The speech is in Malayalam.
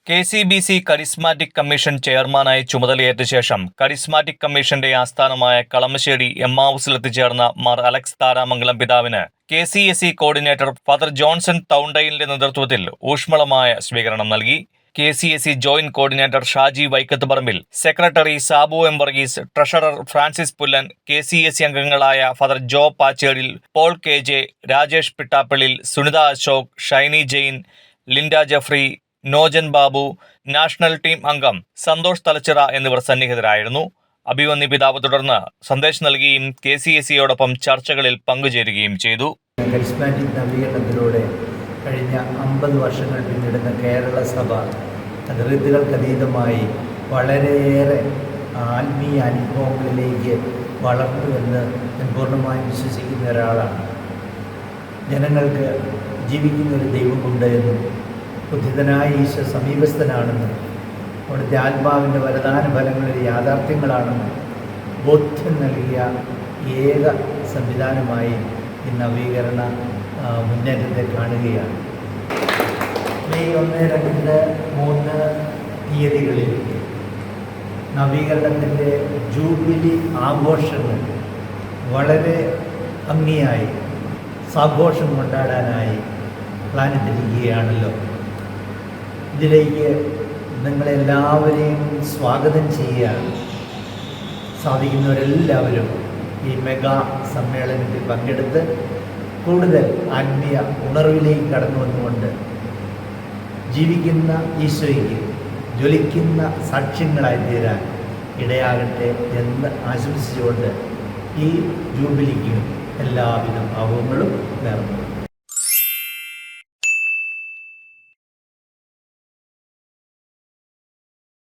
KCBC കരിസ്മാറ്റിക് കമ്മീഷൻ ചെയർമാനായി ചുമതലയേറ്റ ശേഷം കരിസ്മാറ്റിക് കമ്മീഷന്റെ ആസ്ഥാനമായ കളമശ്ശേരി എമ്മാവുസിലെത്തിച്ചേർന്ന മാർ അലക്സ് താരാമംഗലം പിതാവിന് KCSE കോർഡിനേറ്റർ ഫാദർ ജോൺസൺ തൗണ്ടയിലിന്റെ നേതൃത്വത്തിൽ ഊഷ്മളമായ സ്വീകരണം നൽകി. KCSE joint coordinator Shaji Vaikkath Parambil, secretary Sabu M Varghese, treasurer Francis Pullan, KCSE അംഗങ്ങളായ father Joe Pachedil, Paul KJ, Rajesh Pittappallil, Sunitha Ashok, Shiny Jain, Linda Jeffrey, Nojan Babu, national team അംഗം സന്തോഷ് തലച്ചിറ എന്നിവർ സന്നിഹിതരായിരുന്നു. അഭിമന്യ പിതാവ് തുടർന്ന് സന്ദേശം നൽകുകയും KCSEയോടൊപ്പം ചർച്ചകളിൽ പങ്കുചേരുകയും ചെയ്തു. കരിസ്മാറ്റിക് നവീകരണത്തിലൂടെ കഴിഞ്ഞ 50 വർഷങ്ങൾ പിന്നിടുന്ന കേരള സഭ അതിർത്തികൾക്കതീതമായി വളരെയേറെ ആത്മീയ അനുഭവങ്ങളിലേക്ക് വളർന്നുവെന്ന് ഞാൻ പൂർണ്ണമായും വിശ്വസിക്കുന്ന ഒരാളാണ്. ജനങ്ങൾക്ക് ജീവിക്കുന്ന ഒരു ദൈവമുണ്ട് എന്നും ബുദ്ധിതനായ ഈശോ സമീപസ്ഥനാണെന്നും അവിടുത്തെ ആത്മാവിൻ്റെ വരദാന ഫലങ്ങളിൽ യാഥാർത്ഥ്യങ്ങളാണെന്നും ബോധ്യം നൽകിയ ഏക സംവിധാനമായി ഈ നവീകരണ മുന്നേറ്റത്തെ കാണുകയാണ്. മെയ് 1, 2, 3 തീയതികളിൽ നവീകരണത്തിൻ്റെ ജൂബിലി ആഘോഷങ്ങൾ വളരെ ഭംഗിയായി സാഘോഷം കൊണ്ടാടാനായി പ്ലാനിട്ടിരിക്കുകയാണല്ലോ. ഇതിലേക്ക് നിങ്ങളെല്ലാവരെയും സ്വാഗതം ചെയ്യാൻ സാധിക്കുന്നവരെല്ലാവരും ഈ മെഗാ സമ്മേളനത്തിൽ പങ്കെടുത്ത് കൂടുതൽ ആത്മീയ ഉണർവിലേക്ക് കടന്നു വന്നുകൊണ്ട് ജീവിക്കുന്ന ഈശോയ്ക്ക് ജ്വലിക്കുന്ന സാക്ഷ്യങ്ങളായി തീരാൻ ഇടയാകട്ടെ എന്ന് ആശംസിച്ചുകൊണ്ട് ഈ ജൂബിലിക്കും എല്ലാവിധ ഭാവങ്ങളും നേർന്നു.